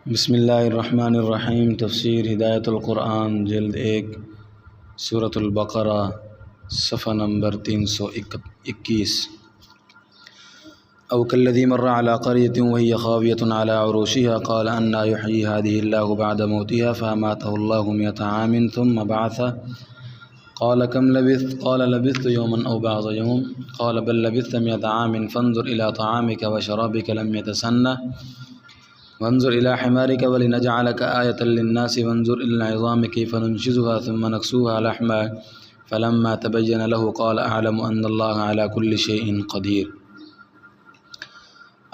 بسم اللہ الرحمن الرحیم۔ تفسیر ہدایت القرآن جلد 1 سورۃ البقرہ صفحہ نمبر 321۔ او کالذی مر علی قریۃ وہی خاویۃ علی عروشها قال أنى يحیی هذه الله بعد موتها فأماته الله 100 عام ثم بعثه قال كم لبثت قال لبثت يوما أو بعض يوم قال بل لبثت 100 عام فانظر إلى طعامك وشرابك لم يتسنه وانظر إلى حمارك ولنجعلك آية للناس وانظر إلى العظام كيف ننشزها ثم نكسوها لحما فلما تبين له قال أعلم أن الله على كل شيء قدير۔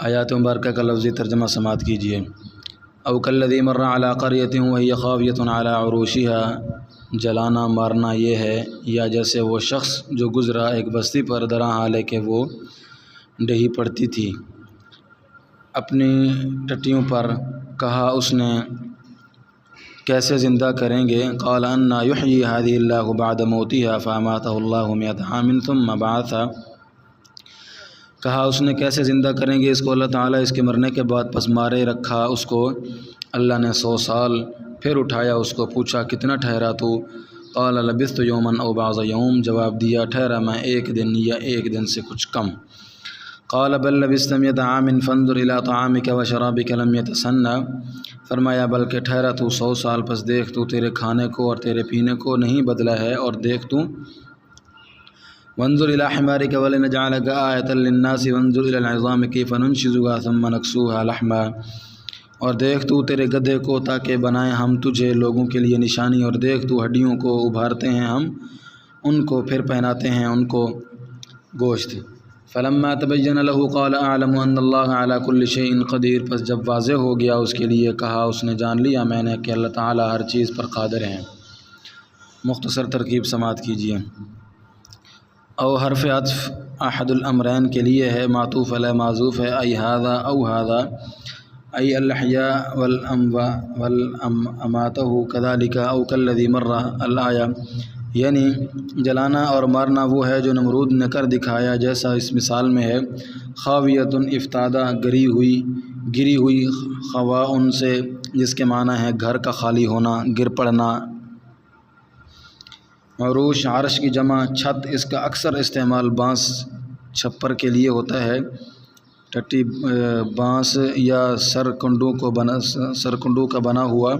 آیات مبارکہ کا لفظی ترجمہ سماعت کیجیے۔ او کالذی مر علی قریۃ وہی خاویۃ علی عروشها، جلانا مارنا یہ ہے یا جیسے وہ شخص جو گزرا ایک بستی پر درا حال ہے کہ وہ ڈہی پڑتی تھی اپنی ٹٹیوں پر۔ کہا اس نے کیسے زندہ کریں گے؟ قال أنى يحيي هذه الله بعد موتها فأماته الله 100 عام ثم بعثه، کہا اس نے کیسے زندہ کریں گے اس کو اللہ تعالیٰ اس کے مرنے کے بعد، پس مارے رکھا اس کو اللہ نے 100 سال، پھر اٹھایا اس کو، پوچھا کتنا ٹھہرا تو؟ قال لبثت يوما أو بعض يوم، جواب دیا ٹھہرا میں ایک دن یا ایک دن سے کچھ کم۔ قال بل لبثت 100 عام فانظر الى طعامك وشرابك لم يتسنه، فرمایا بلکہ ٹھہرا تو 100 سال، پس دیکھ تو تیرے کھانے کو اور تیرے پینے کو نہیں بدلا ہے، اور دیکھ تو وانظر الى حمارك ولنجعلك آية للناس وانظر الى العظام كيف ننشزها ثم نكسوها لحما، اور دیکھ تو تیرے گدھے کو تاکہ بنائیں ہم تجھے لوگوں کے لیے نشانی، اور دیکھ تو ہڈیوں کو ابھارتے ہیں ہم ان کو، پھر پہناتے ہیں ان کو گوشت۔ فلما تبین له قال اعلم ان اللہ علی کل شیء قدیر، پس جب واضح ہو گیا اس کے لیے کہا اس نے جان لیا میں نے کہ اللہ تعالی ہر چیز پر قادر ہیں۔ مختصر ترکیب سماعت کیجیے۔ او حرف عطف احد الامرین کے لیے ہے، معطوف علی معذوف ہے، ای ھذا او ھذا ای الاحیاء والاماتہ کذالک او کالذی مر الآیہ، یعنی جلانا اور مارنا وہ ہے جو نمرود نے کر دکھایا جیسا اس مثال میں ہے۔ خاویۃ افتادہ گری ہوئی، خوا ان سے جس کے معنی ہے گھر کا خالی ہونا، گر پڑنا۔ عروش عرش کی جمع، چھت، اس کا اکثر استعمال بانس چھپر کے لیے ہوتا ہے۔ ٹٹی بانس یا سرکنڈو کا بنا ہوا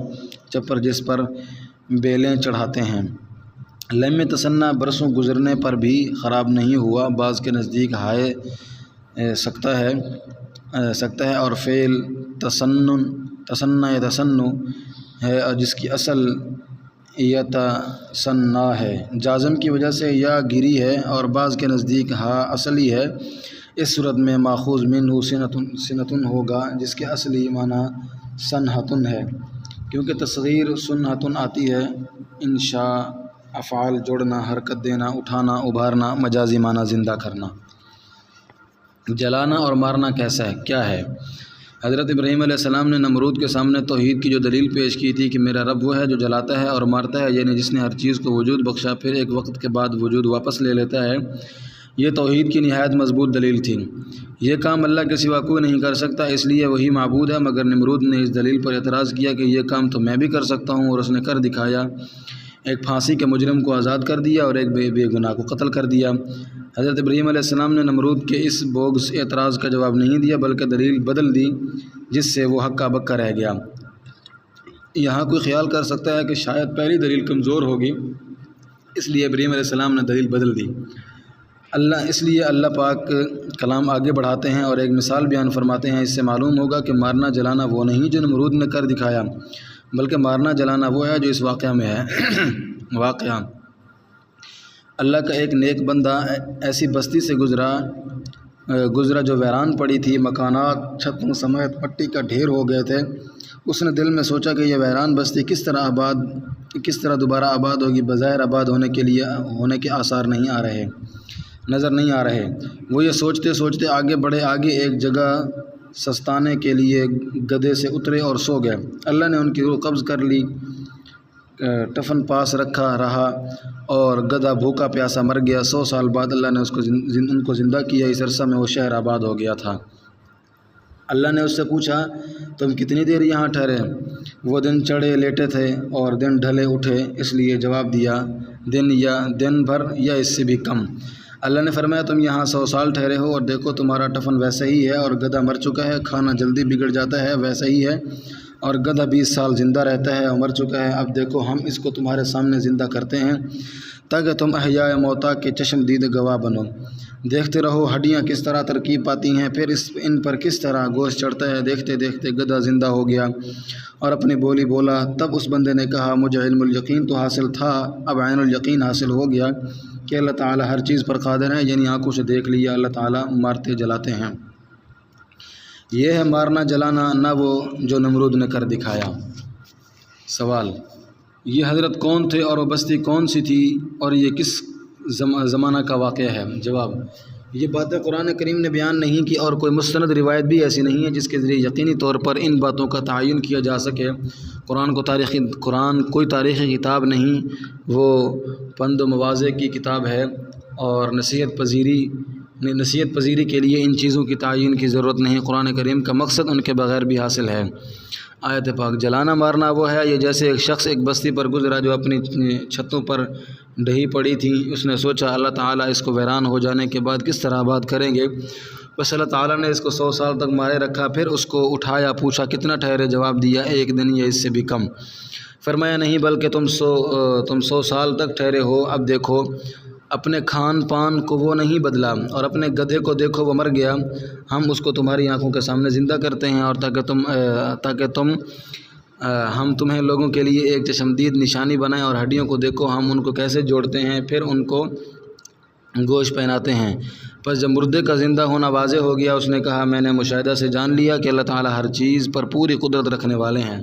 چھپر جس پر بیلیں چڑھاتے ہیں۔ لم تسنہ، برسوں گزرنے پر بھی خراب نہیں ہوا، بعض کے نزدیک ہائے سکتا ہے، اور فعل تسنہ یتسنو ہے اور جس کی اصل یتسنہ ہے، جازم کی وجہ سے یا گری ہے، اور بعض کے نزدیک ہا اصلی ہے۔ اس صورت میں ماخوذ منہ سنتن ہوگا جس کے اصلی معنی سنہتن ہے، کیونکہ تصغیر سنہتن آتی ہے۔ انشاء افعال جوڑنا، حرکت دینا، اٹھانا، ابھارنا، مجازی معنی زندہ کرنا۔ جلانا اور مارنا کیسا ہے، کیا ہے؟ حضرت ابراہیم علیہ السلام نے نمرود کے سامنے توحید کی جو دلیل پیش کی تھی کہ میرا رب وہ ہے جو جلاتا ہے اور مارتا ہے، یعنی جس نے ہر چیز کو وجود بخشا پھر ایک وقت کے بعد وجود واپس لے لیتا ہے، یہ توحید کی نہایت مضبوط دلیل تھی۔ یہ کام اللہ کے سوا کوئی نہیں کر سکتا، اس لیے وہی معبود ہے، مگر نمرود نے اس دلیل پر اعتراض کیا کہ یہ کام تو میں بھی کر سکتا ہوں، اور اس نے کر دکھایا۔ ایک پھانسی کے مجرم کو آزاد کر دیا اور ایک بے گناہ کو قتل کر دیا۔ حضرت ابراہیم علیہ السلام نے نمرود کے اس بوگس اعتراض کا جواب نہیں دیا بلکہ دلیل بدل دی، جس سے وہ ہکا بکا رہ گیا۔ یہاں کوئی خیال کر سکتا ہے کہ شاید پہلی دلیل کمزور ہوگی، اس لیے ابراہیم علیہ السلام نے دلیل بدل دی۔ اس لیے اللہ پاک کلام آگے بڑھاتے ہیں اور ایک مثال بیان فرماتے ہیں۔ اس سے معلوم ہوگا کہ مارنا جلانا وہ نہیں جو نمرود نے کر دکھایا، بلکہ مارنا جلانا وہ ہے جو اس واقعہ میں ہے۔ واقعہ: اللہ کا ایک نیک بندہ ایسی بستی سے گزرا جو ویران پڑی تھی، مکانات چھتوں سمیت مٹی کا ڈھیر ہو گئے تھے۔ اس نے دل میں سوچا کہ یہ ویران بستی کس طرح دوبارہ آباد ہوگی، بظاہر آباد ہونے کے آثار نظر نہیں آ رہے۔ وہ یہ سوچتے سوچتے آگے بڑھے، آگے ایک جگہ سستانے کے لیے گدھے سے اترے اور سو گئے۔ اللہ نے ان کی روح قبض کر لی، ٹفن پاس رکھا رہا اور گدھا بھوکا پیاسا مر گیا۔ 100 سال بعد اللہ نے ان کو زندہ کیا، اس عرصہ میں وہ شہر آباد ہو گیا تھا۔ اللہ نے اس سے پوچھا تم کتنی دیر یہاں ٹھہرے؟ وہ دن چڑھے لیٹے تھے اور دن ڈھلے اٹھے، اس لیے جواب دیا دن بھر یا اس سے بھی کم۔ اللہ نے فرمایا تم یہاں 100 سال ٹھہرے ہو اور دیکھو تمہارا ٹفن ویسا ہی ہے اور گدھا مر چکا ہے، کھانا جلدی بگڑ جاتا ہے ویسا ہی ہے، اور گدھا 20 سال زندہ رہتا ہے اور مر چکا ہے۔ اب دیکھو ہم اس کو تمہارے سامنے زندہ کرتے ہیں تاکہ تم احیاء موتا کے چشم دید گواہ بنو۔ دیکھتے رہو ہڈیاں کس طرح ترکیب پاتی ہیں، پھر ان پر کس طرح گوشت چڑھتا ہے۔ دیکھتے دیکھتے گدھا زندہ ہو گیا اور اپنی بولی بولا۔ تب اس بندے نے کہا مجھے علم الیقین تو حاصل تھا، اب عین الیقین حاصل ہو گیا کہ اللہ تعالیٰ ہر چیز پر قادر ہے، یعنی آنکھوں سے دیکھ لیا اللہ تعالیٰ مارتے جلاتے ہیں۔ یہ ہے مارنا جلانا، نہ وہ جو نمرود نے کر دکھایا۔ سوال: یہ حضرت کون تھے اور وہ بستی کون سی تھی اور یہ کس زمانہ کا واقعہ ہے؟ جواب: یہ باتیں قرآن کریم نے بیان نہیں کی اور کوئی مستند روایت بھی ایسی نہیں ہے جس کے ذریعے یقینی طور پر ان باتوں کا تعین کیا جا سکے۔ قرآن کوئی تاریخی کتاب نہیں، وہ پند و مواضع کی کتاب ہے اور نصیحت پذیری کے لیے ان چیزوں کی تعین کی ضرورت نہیں۔ قرآن کریم کا مقصد ان کے بغیر بھی حاصل ہے۔ آیت پاک: جلانا مارنا وہ ہے یہ جیسے ایک شخص ایک بستی پر گزرا جو اپنی چھتوں پر ڈھی پڑی تھی، اس نے سوچا اللہ تعالیٰ اس کو ویران ہو جانے کے بعد کس طرح آباد کریں گے، بس اللہ تعالیٰ نے اس کو 100 سال تک مارے رکھا۔ پھر اس کو اٹھایا، پوچھا کتنا ٹھہرے؟ جواب دیا 1 دن یا اس سے بھی کم۔ فرمایا نہیں بلکہ تم 100 سال تک ٹھہرے ہو۔ اب دیکھو اپنے کھان پان کو وہ نہیں بدلا اور اپنے گدھے کو دیکھو وہ مر گیا، ہم اس کو تمہاری آنکھوں کے سامنے زندہ کرتے ہیں اور ہم تمہیں لوگوں کے لیے ایک چشمدید نشانی بنائیں، اور ہڈیوں کو دیکھو ہم ان کو کیسے جوڑتے ہیں، پھر ان کو گوشت پہناتے ہیں۔ پس جب مردے کا زندہ ہونا واضح ہو گیا اس نے کہا میں نے مشاہدہ سے جان لیا کہ اللہ تعالیٰ ہر چیز پر پوری قدرت رکھنے والے ہیں۔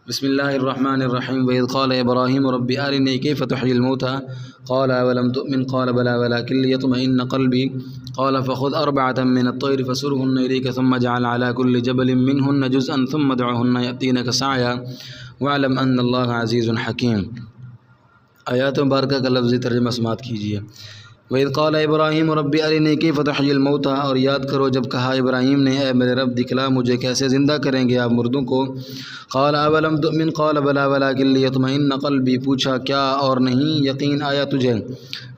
بسم اللہ الرحمن الرحیم۔ وَإِذْ قَالَ إِبْرَاهِيمُ رَبِّ أَرِنِي كَيْفَ تُحْيِي الْمَوْتَىٰ قَالَ أَوَلَمْ تُؤْمِنْ قَالَ بَلَىٰ وَلَٰكِن لِيَطْمَئِنَّ قَلْبِي قَالَ فَخُذْ 4 مِنَ الطَّيْرِ فَصُرْهُنَّ إِلَيْكَ ثُمَّ اجْعَلْ عَلَىٰ كُلِّ جَبَلٍ مِّنْهُنَّ جُزْءًا ثُمَّ ادْعُهُنَّ يَأْتِينَكَ سَعْيًا وَاعْلَمْ أَنَّ اللَّهَ عَزِيزٌ حَكِيمٌ۔ آیات مبارکہ کا لفظی ترجمہ سماعت کیجیے۔ وَإِذْ قَالَ إِبْرَاهِيمُ رَبِّ أَرِنِي كَيْفَ تُحْيِي الْمَوْتَىٰ، اور یاد کرو جب کہا ابراہیم نے اے میرے رب دکھلا مجھے کیسے زندہ کریں گے آپ مردوں کو۔ قَالَ أَوَلَمْ تُؤْمِنْ قَالَ بَلَىٰ وَلَٰكِن لِيَطْمَئِنَّ قَلْبِي، پوچھا کیا اور نہیں یقین آیا تجھے؟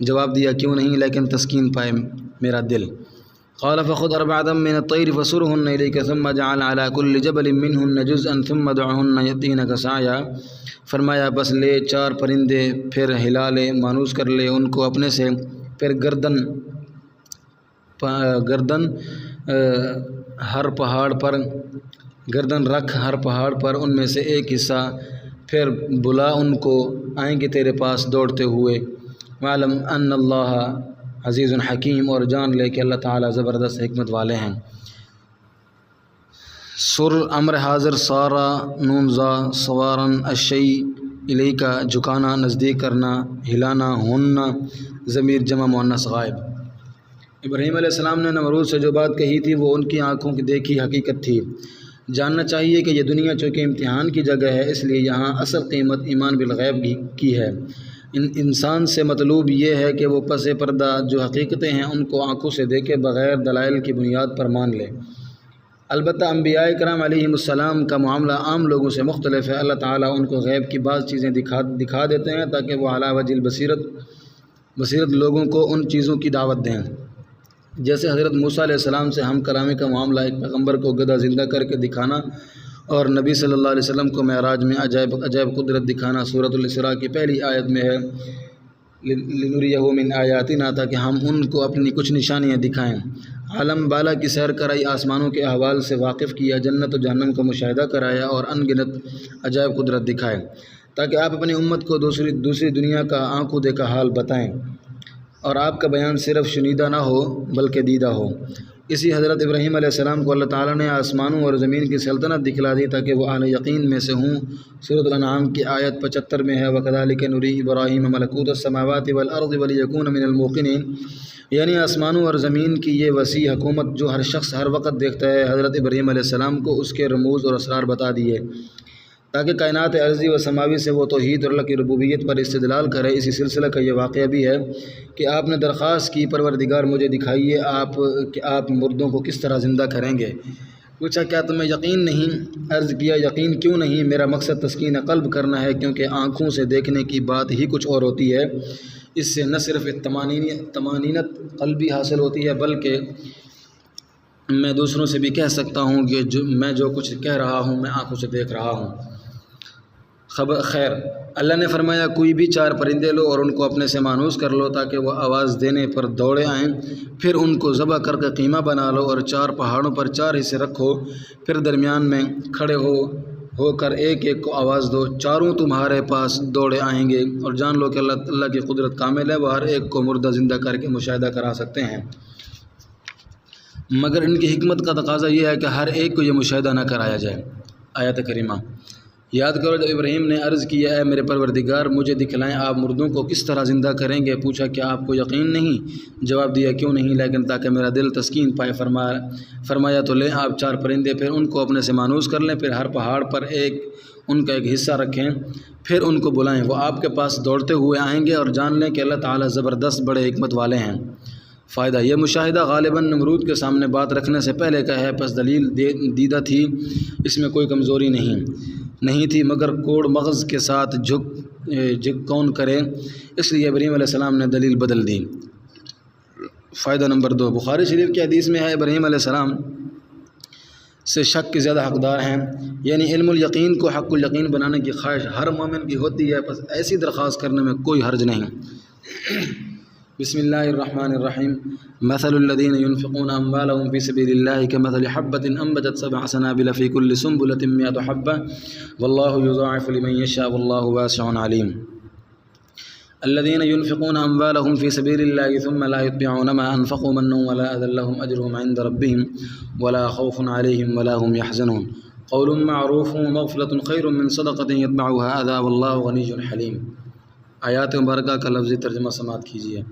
جواب دیا کیوں نہیں لیکن تسکین پائے میرا دل۔ قَالَ فَخُذْ 4 مِنَ الطَّيْرِ فَصُرْهُنَّ إِلَيْكَ ثُمَّ اجْعَلْ عَلَىٰ كُلِّ جَبَلٍ مِّنْهُنَّ جُزْءًا ثُمَّ ادْعُهُنَّ يَأْتِينَكَ سَعْيًا۔ فرمایا بس لے 4 پرندے پھر ہلا لے، مانوس کر لے ان کو اپنے سے، پھر گردن رکھ ہر پہاڑ پر ان میں سے ایک حصہ، پھر بلا ان کو، آئیں گے تیرے پاس دوڑتے ہوئے۔ وَاعْلَمْ أَنَّ اللَّهَ عَزِيزٌ حَكِيمٌ، اور جان لے کہ اللہ تعالیٰ زبردست حکمت والے ہیں۔ سر امر حاضر سارا نون زا سوارن الشیء الیکا، جھکانا نزدیک کرنا، ہلانا، ہننا ضمیر جمع مؤنث غائب۔ ابراہیم علیہ السلام نے نمرود سے جو بات کہی تھی وہ ان کی آنکھوں کی دیکھی حقیقت تھی۔ جاننا چاہیے کہ یہ دنیا چونکہ امتحان کی جگہ ہے اس لیے یہاں اصل قیمت ایمان بالغیب کی ہے۔ انسان سے مطلوب یہ ہے کہ وہ پس پردہ جو حقیقتیں ہیں ان کو آنکھوں سے دیکھے بغیر دلائل کی بنیاد پر مان لے۔ البتہ انبیاء کرام علیہم السلام کا معاملہ عام لوگوں سے مختلف ہے۔ اللہ تعالیٰ ان کو غیب کی بعض چیزیں دکھا دیتے ہیں تاکہ وہ علی وجہ البصیرت لوگوں کو ان چیزوں کی دعوت دیں۔ جیسے حضرت موسیٰ علیہ السلام سے ہم کلامی کا معاملہ ایک پیغمبر کو گدھا زندہ کر کے دکھانا اور نبی صلی اللہ علیہ وسلم کو معراج میں عجائب قدرت دکھانا سورۃ الاسراء کی پہلی آیت میں ہے لِنُرِيَهُ مِنْ آیاتنا، تاکہ ہم ان کو اپنی کچھ نشانیاں دکھائیں۔ عالم بالا کی سیر کرائی، آسمانوں کے احوال سے واقف کیا، جنت و جہنم کا مشاہدہ کرایا اور ان گنت عجائب قدرت دکھائے تاکہ آپ اپنی امت کو دوسری دنیا کا آنکھوں دیکھا حال بتائیں اور آپ کا بیان صرف شنیدہ نہ ہو بلکہ دیدہ ہو۔ اسی حضرت ابراہیم علیہ السلام کو اللہ تعالیٰ نے آسمانوں اور زمین کی سلطنت دکھلا دی تاکہ وہ اہل یقین میں سے ہوں۔ سورۃ الانعام کی آیت 75 میں ہے وَكَذَلِكَ نُرِي إِبْرَاهِيمَ مَلَكُوتَ السَّمَاوَاتِ وَالْأَرْضِ وَلِيَكُونَ مِنَ الْمُوقِنِينَ، یعنی آسمانوں اور زمین کی یہ وسیع حکومت جو ہر شخص ہر وقت دیکھتا ہے، حضرت ابراہیم علیہ السلام کو اس کے رموز اور اسرار بتا دیے تاکہ کائنات ارضی و سماوی سے وہ توحید اور اللہ کی ربوبیت پر استدلال کرے۔ اسی سلسلہ کا یہ واقعہ بھی ہے کہ آپ نے درخواست کی پروردگار مجھے دکھائیے کہ آپ مردوں کو کس طرح زندہ کریں گے۔ پوچھا کیا تمہیں یقین نہیں؟ عرض کیا یقین کیوں نہیں، میرا مقصد تسکین قلب کرنا ہے، کیونکہ آنکھوں سے دیکھنے کی بات ہی کچھ اور ہوتی ہے، اس سے نہ صرف طمانینت قلبی حاصل ہوتی ہے بلکہ میں دوسروں سے بھی کہہ سکتا ہوں کہ میں جو کچھ کہہ رہا ہوں میں آنکھوں سے دیکھ رہا ہوں۔ خیر، اللہ نے فرمایا کوئی بھی 4 پرندے لو اور ان کو اپنے سے مانوس کر لو تاکہ وہ آواز دینے پر دوڑے آئیں، پھر ان کو ذبح کر کے قیمہ بنا لو اور 4 پہاڑوں پر 4 حصے رکھو، پھر درمیان میں کھڑے ہو کر ایک ایک کو آواز دو، چاروں تمہارے پاس دوڑے آئیں گے، اور جان لو کہ اللہ کی قدرت کامل ہے، وہ ہر ایک کو مردہ زندہ کر کے مشاہدہ کرا سکتے ہیں، مگر ان کی حکمت کا تقاضا یہ ہے کہ ہر ایک کو یہ مشاہدہ نہ کرایا جائے۔ آیت کریمہ یاد کرو جب ابراہیم نے عرض کیا اے میرے پروردگار مجھے دکھلائیں آپ مردوں کو کس طرح زندہ کریں گے، پوچھا کیا آپ کو یقین نہیں؟ جواب دیا کیوں نہیں، لیکن تاکہ میرا دل تسکین پائے۔ فرمایا تو لیں آپ 4 پرندے، پھر ان کو اپنے سے مانوس کر لیں، پھر ہر پہاڑ پر ان کا ایک حصہ رکھیں، پھر ان کو بلائیں، وہ آپ کے پاس دوڑتے ہوئے آئیں گے، اور جان لیں کہ اللہ تعالیٰ زبردست بڑے حکمت والے ہیں۔ فائدہ یہ مشاہدہ غالباً نمرود کے سامنے بات رکھنے سے پہلے کا ہے، پس دلیل دیدہ تھی، اس میں کوئی کمزوری نہیں تھی، مگر کوڑ مغز کے ساتھ جھک کون کرے، اس لیے ابراہیم علیہ السلام نے دلیل بدل دی۔ فائدہ نمبر 2، بخاری شریف کی حدیث میں ہے ابراہیم علیہ السلام سے شک کے زیادہ حقدار ہیں، یعنی علم الیقین کو حق الیقین بنانے کی خواہش ہر مومن کی ہوتی ہے، پس ایسی درخواست کرنے میں کوئی حرج نہیں۔ بسم اللہ الرحمن الرحیم، مثل الذین ينفقون اموالهم فی سبیل اللہ کمثل حبة انبتت 7 سنابل فی کل سنبلة 100 حبة واللہ یضاعف لمن یشاء واللہ واسع علیم۔ الذين ينفقون أموالهم في سبيل الله ثم لا يتبعون ما أنفقوا منا ولا أذى لهم أجرهم عند ربهم ولا خوف عليهم ولا هم يحزنون قول معروف ومغفرة خير من صدقة يتبعها أذى والله غني حليم۔ آیات مبارکہ کا لفظی ترجمہ سماعت کیجیے۔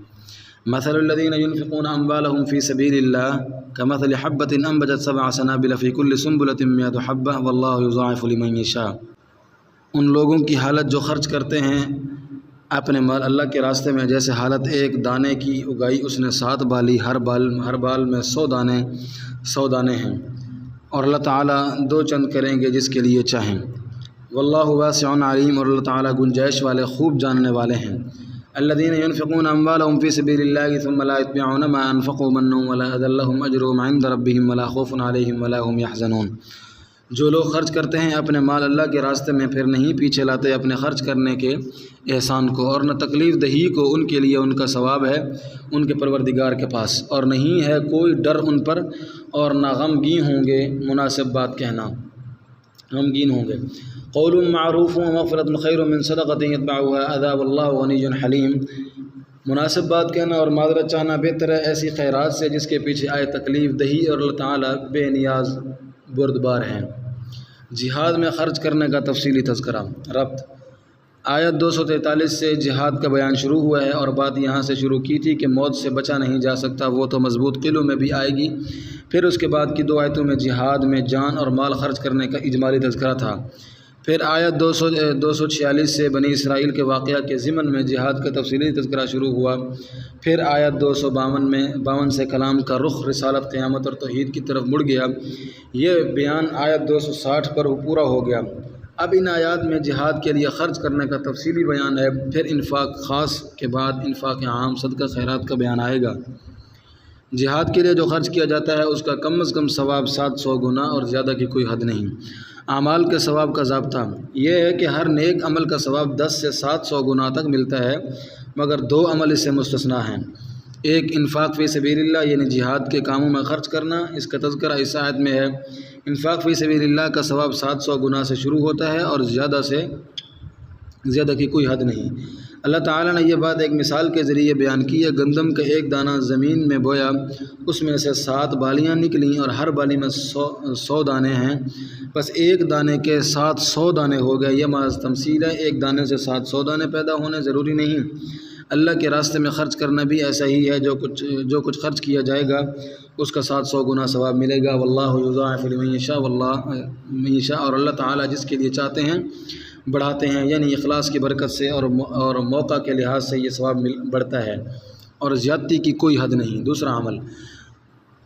مثل الذين ينفقون أموالهم في سبيل الله كمثل حبة أنبتت 7 سنابل في كل سنبلة 100 حبة والله يضاعف لمن يشاء۔ ان لوگوں کی حالت جو خرچ کرتے ہیں اپنے مال اللہ کے راستے میں، جیسے حالت ایک دانے کی اگائی اس نے 7 بالی، ہر بال میں 100 دانے ہیں، اور اللہ تعالیٰ 2 چند کریں گے جس کے لیے چاہیں۔ واللہ واسع علیم، اور اللہ تعالیٰ گنجائش والے خوب جاننے والے ہیں۔ الذين ينفقون اموالهم في سبيل الله ثم لا يتبعون ما انفقوا منا ولا اذى لهم اجرهم عند ربهم ولا خوف عليهم ولا هم يحزنون۔ جو لوگ خرچ کرتے ہیں اپنے مال اللہ کے راستے میں، پھر نہیں پیچھے لاتے اپنے خرچ کرنے کے احسان کو، اور نہ تکلیف دہی کو، ان کے لیے ان کا ثواب ہے ان کے پروردگار کے پاس، اور نہیں ہے کوئی ڈر ان پر، اور نہ غمگین ہوں گے۔ مناسب بات کہنا، غمگین ہوں گے۔ قول معروف ومغفرۃ خیر من صدقۃ یتبعها اذى واللہ غنی حلیم۔ مناسب بات کہنا اور معذرت چاہنا بہتر ہے ایسی خیرات سے جس کے پیچھے آئے تکلیف دہی، اور اللہ تعالیٰ بے نیاز بردبار ہیں۔ جہاد میں خرچ کرنے کا تفصیلی تذکرہ۔ ربط آیت 243 سے جہاد کا بیان شروع ہوا ہے، اور بات یہاں سے شروع کی تھی کہ موت سے بچا نہیں جا سکتا، وہ تو مضبوط قلعوں میں بھی آئے گی۔ پھر اس کے بعد کی 2 آیتوں میں جہاد میں جان اور مال خرچ کرنے کا اجمالی تذکرہ تھا۔ پھر آیت 246 سے بنی اسرائیل کے واقعہ کے ضمن میں جہاد کا تفصیلی تذکرہ شروع ہوا۔ پھر آیت 252 سے کلام کا رخ رسالت، قیامت اور توحید کی طرف مڑ گیا۔ یہ بیان آیت 260 پر پورا ہو گیا۔ اب ان آیات میں جہاد کے لیے خرچ کرنے کا تفصیلی بیان ہے، پھر انفاق خاص کے بعد انفاق عام صدقہ خیرات کا بیان آئے گا۔ جہاد کے لیے جو خرچ کیا جاتا ہے اس کا کم از کم ثواب 700 گنا، اور زیادہ کی کوئی حد نہیں۔ اعمال کے ثواب کا ضابطہ یہ ہے کہ ہر نیک عمل کا ثواب 10 سے 700 گنا تک ملتا ہے، مگر 2 عمل اس سے مستثنیٰ ہیں۔ ایک انفاق فی سبیل اللہ، یعنی جہاد کے کاموں میں خرچ کرنا، اس کا تذکرہ اس آیت میں ہے۔ انفاق فی سبیل اللہ کا ثواب 700 گنا سے شروع ہوتا ہے، اور زیادہ کی کوئی حد نہیں۔ اللہ تعالیٰ نے یہ بات ایک مثال کے ذریعے بیان کی ہے۔ گندم کا ایک دانہ زمین میں بویا، اس میں سے 7 بالیاں نکلیں، اور ہر بالی میں 100 دانے ہیں، بس ایک دانے کے 700 دانے ہو گئے۔ یہ محض تمثیل ہے، ایک دانے سے 700 دانے پیدا ہونے ضروری نہیں۔ اللہ کے راستے میں خرچ کرنا بھی ایسا ہی ہے، جو کچھ خرچ کیا جائے گا اس کا 700 گنا ثواب ملے گا۔ واللہ یضاعف لمن یشاء من یشاء، اور اللہ تعالیٰ جس کے لیے چاہتے ہیں بڑھاتے ہیں، یعنی اخلاص کی برکت سے اور موقع کے لحاظ سے یہ ثواب بڑھتا ہے، اور زیادتی کی کوئی حد نہیں۔ دوسرا عمل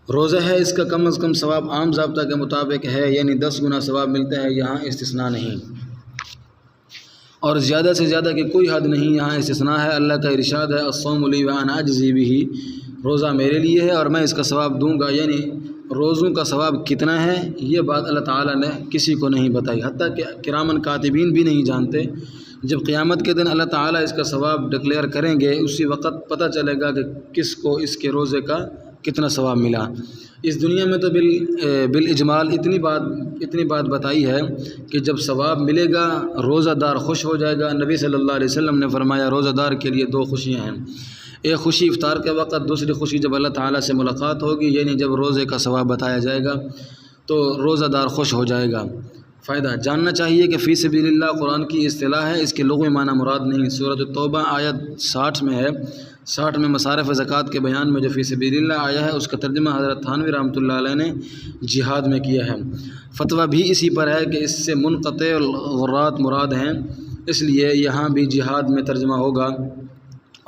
روزہ ہے اس کا کم از کم ثواب عام ضابطہ کے مطابق ہے، یعنی 10 گنا ثواب ملتا ہے، یہاں استثناء نہیں، اور زیادہ سے زیادہ کی کوئی حد نہیں، یہاں استثناء ہے۔ اللہ کا ارشاد ہے الصوم لی وانا اجزی بہ، روزہ میرے لیے ہے اور میں اس کا ثواب دوں گا، یعنی روزوں کا ثواب کتنا ہے یہ بات اللہ تعالیٰ نے کسی کو نہیں بتائی، حتیٰ کہ کرامن کاتبین بھی نہیں جانتے۔ جب قیامت کے دن اللہ تعالیٰ اس کا ثواب ڈکلیئر کریں گے، اسی وقت پتہ چلے گا کہ کس کو اس کے روزے کا کتنا ثواب ملا۔ اس دنیا میں تو بالاجمال اتنی بات بتائی ہے کہ جب ثواب ملے گا روزہ دار خوش ہو جائے گا۔ نبی صلی اللہ علیہ وسلم نے فرمایا روزہ دار کے لیے 2 خوشیاں ہیں، ایک خوشی افطار کے وقت، دوسری خوشی جب اللہ تعالیٰ سے ملاقات ہوگی، یعنی جب روزے کا ثواب بتایا جائے گا تو روزہ دار خوش ہو جائے گا۔ فائدہ جاننا چاہیے کہ فی سبیل اللہ قرآن کی اصطلاح ہے، اس کے لغوی معنی مراد نہیں۔ سورۃ توبہ آیت 60 میں ہے، 60 میں مصارف زکوٰۃ کے بیان میں جو فی سبیل اللہ آیا ہے اس کا ترجمہ حضرت تھانوی رحمۃ اللہ علیہ نے جہاد میں کیا ہے۔ فتویٰ بھی اسی پر ہے کہ اس سے منقطع الغرات مراد ہیں، اس لیے یہاں بھی جہاد میں ترجمہ ہوگا۔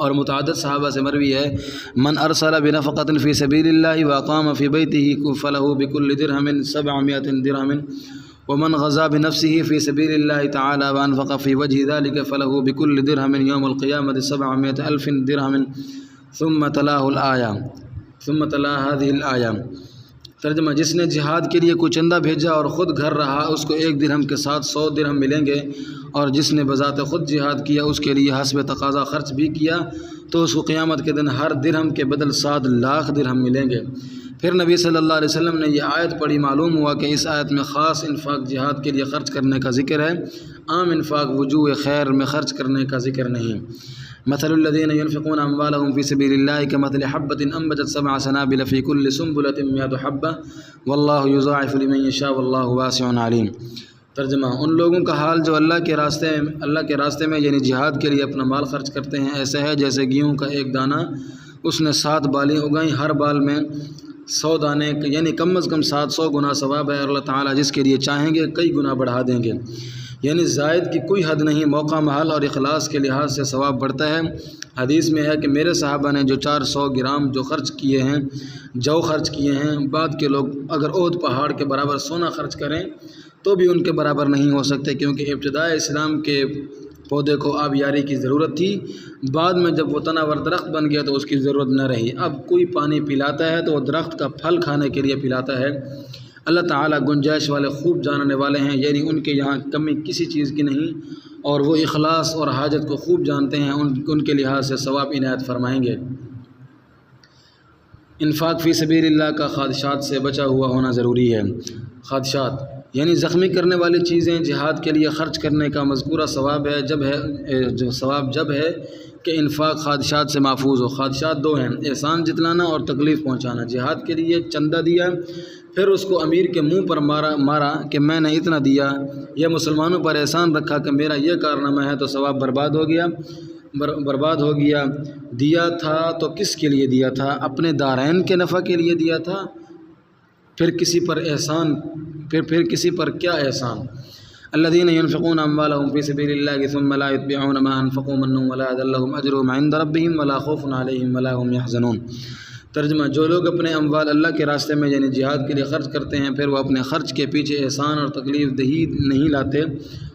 اور متعدد صحابہ سے مروی ہے من ارسل بنفقۃ فی سبیل اللہ واقام فی بیتہ فلہ بکل درہم 700 درہم ومن غزا بنفسه فی سبیل اللہ تعالی وانفق فی وجہ ذلک فلہ بکل درہم یوم القیامۃ 700,000 درہم ثم تلا هذه الآیہ۔ ترجمہ جس نے جہاد کے لیے کوئی چندہ بھیجا اور خود گھر رہا اس کو 1 درہم کے ساتھ 100 درہم ملیں گے، اور جس نے بذات خود جہاد کیا اس کے لیے حسب تقاضا خرچ بھی کیا تو اس کو قیامت کے دن ہر درہم کے بدل 7 لاکھ درہم ملیں گے۔ پھر نبی صلی اللہ علیہ وسلم نے یہ آیت پڑھی، معلوم ہوا کہ اس آیت میں خاص انفاق جہاد کے لیے خرچ کرنے کا ذکر ہے، عام انفاق وجوہ خیر میں خرچ کرنے کا ذکر نہیں۔ مثل الذين ينفقون اموالهم في سبيل الله كمثل حبة انبتت 7 سنابل في كل سنبلة 100 حبة والله يضاعف لمن يشاء والله واسع عليم۔ ترجمہ ان لوگوں کا حال جو اللہ کے راستے میں یعنی جہاد کے لیے اپنا مال خرچ کرتے ہیں ایسا ہے جیسے گیہوں کا ایک دانہ، اس نے 7 بالیں اگائیں، ہر بال میں 100 دانے، یعنی کم از کم 700 گنا ثواب ہے، اور اللہ تعالیٰ جس کے لیے چاہیں گے کئی گنا بڑھا دیں گے، یعنی زائد کی کوئی حد نہیں۔ موقع محل اور اخلاص کے لحاظ سے ثواب بڑھتا ہے۔ حدیث میں ہے کہ میرے صحابہ نے جو 400 گرام جو خرچ کیے ہیں، بعد کے لوگ اگر احد پہاڑ کے برابر سونا خرچ کریں تو بھی ان کے برابر نہیں ہو سکتے، کیونکہ ابتدائے اسلام کے پودے کو آبیاری کی ضرورت تھی، بعد میں جب وہ تناور درخت بن گیا تو اس کی ضرورت نہ رہی۔ اب کوئی پانی پلاتا ہے تو وہ درخت کا پھل کھانے کے لیے پلاتا ہے۔ اللہ تعالیٰ گنجائش والے خوب جاننے والے ہیں، یعنی ان کے یہاں کمی کسی چیز کی نہیں، اور وہ اخلاص اور حاجت کو خوب جانتے ہیں، ان کے لحاظ سے ثواب عنایت فرمائیں گے۔ انفاق فی سبیل اللہ کا خادشات سے بچا ہوا ہونا ضروری ہے۔ خادشات یعنی زخمی کرنے والی چیزیں جہاد کے لیے خرچ کرنے کا مذکورہ ثواب جب ہے کہ انفاق خادشات سے محفوظ ہو۔ خادشات 2 ہیں، احسان جتلانا اور تکلیف پہنچانا۔ جہاد کے لیے چندہ دیا، پھر اس کو امیر کے منہ پر مارا کہ میں نے اتنا دیا، یا مسلمانوں پر احسان رکھا کہ میرا یہ کارنامہ ہے، تو ثواب برباد ہو گیا۔ دیا تھا تو کس کے لیے دیا تھا؟ اپنے دارین کے نفع کے لیے دیا تھا، پھر کسی پر کیا احسان؟ الذين ينفقون اموالهم في سبيل الله ثم لا يتبعون ما انفقوا منا ولا اذى لهم اجرهم عند ربهم ولا خوف عليهم ولا هم يحزنون۔ ترجمہ جو لوگ اپنے اموال اللہ کے راستے میں یعنی جہاد کے لیے خرچ کرتے ہیں، پھر وہ اپنے خرچ کے پیچھے احسان اور تکلیف دہی نہیں لاتے،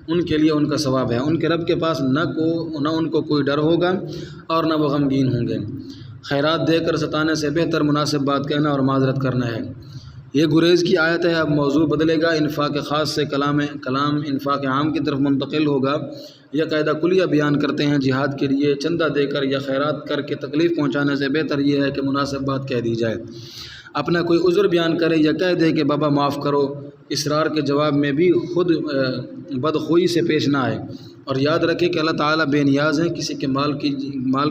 ان کے لیے ان کا ثواب ہے۔ ان کے رب کے پاس نہ ان کو کوئی ڈر ہوگا اور نہ وہ غمگین ہوں گے۔ خیرات دے کر ستانے سے بہتر مناسب بات کہنا اور معذرت کرنا ہے۔ یہ گریز کی آیت ہے۔ اب موضوع بدلے گا، انفاق خاص سے کلام انفاق عام کی طرف منتقل ہوگا۔ یہ قاعدہ کلیہ بیان کرتے ہیں جہاد کے لیے چندہ دے کر یا خیرات کر کے تکلیف پہنچانے سے بہتر یہ ہے کہ مناسب بات کہہ دی جائے۔ اپنا کوئی عذر بیان کرے یا کہہ دے کہ بابا معاف کرو، اصرار کے جواب میں بھی خود بدخوئی سے پیش نہ آئے، اور یاد رکھے کہ اللہ تعالیٰ بے نیاز ہیں، کسی کے مال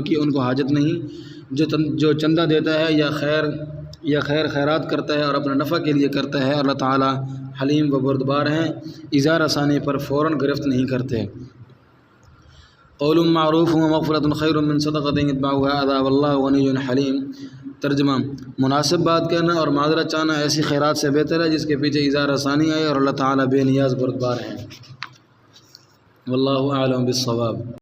کی ان کو حاجت نہیں۔ جو چندہ دیتا ہے یا خیرات کرتا ہے اور اپنے نفع کے لیے کرتا ہے، اللہ تعالیٰ حلیم و بردبار ہیں، اظہار آسانی پر فوراً گرفت نہیں کرتے۔ قول معروف ومغفرۃ خیر من صدقۃ یتبعها اذی واللہ غنی حلیم۔ ترجمہ مناسب بات کہنا اور معذرت چاہنا ایسی خیرات سے بہتر ہے جس کے پیچھے اظہار آسانی آئے، اور اللہ تعالیٰ بے نیاز بردبار ہیں۔ واللہ اعلم بالصواب۔